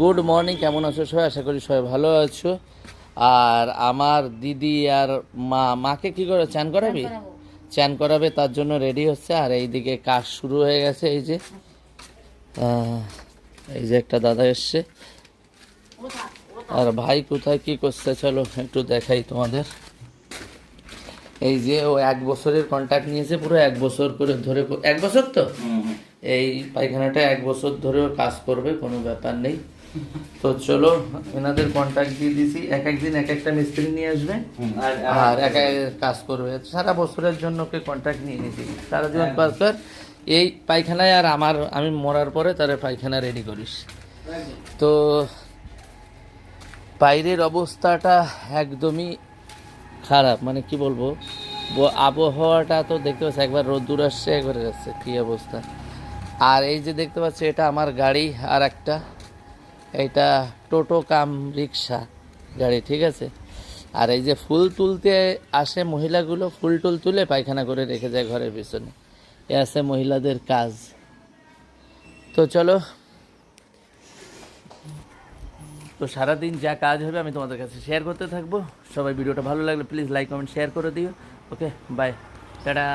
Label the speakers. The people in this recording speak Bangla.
Speaker 1: গুড মর্নিং, কেমন আছো সবাই? আশা করি সবাই ভালো আছো। আর আমার দিদি আর মাকে কি করে চান করাবি? চান করাবে, তার জন্য রেডি হচ্ছে। আর এইদিকে কাজ শুরু হয়ে গেছে। এই যে একটা দাদা এসছে। আর ভাই কোথায় কি করছে চলো একটু দেখাই তোমাদের। এই যে ও 1 বছরের কন্ট্রাক্ট নিয়েছে, পুরো 1 বছর করে ধরে, 1 বছর তো এই পায়খানাটা 1 বছর ধরেও কাজ করবে, কোনো ব্যাপার নেই। তো চলো, এনাদের কন্ট্রাক্ট দিয়ে দিছি, এক একদিন এক একটা মিস্ত্রি নিয়ে আসবে আর এক এক কাজ করবে। সারা বছরের জন্য ওকে কন্ট্রাক্ট নিয়ে নিয়েছি, সারা জীবন কাজ কর এই পায়খানায়। আর আমি মরার পরে তারা পায়খানা রেডি করিস। তো বাইরের অবস্থাটা একদমই খারাপ, মানে কি বলবো, আবহাওয়াটা তো দেখতে পাচ্ছি, একবার রোদ্দুর আসছে একবার যাচ্ছে, কী অবস্থা। আর এই যে দেখতে পাচ্ছি, এটা আমার গাড়ি, আর একটা এইটা টোটো কাম রিক্সা গাড়ি, ঠিক আছে। আর এই যে ফুল তুলতে আসে মহিলাগুলো, ফুল টুল তুলে পায়খানা করে রেখে যায় ঘরের পিছনে। এ আছে মহিলাদের কাজ। তো চলো, তো সারাদিন যা কাজ হবে আমি তোমাদের কাছে শেয়ার করতে থাকবো। সবাই ভিডিওটা ভালো লাগলে প্লিজ লাইক কমেন্ট শেয়ার করে দিও। ওকে, বাই, টাটা।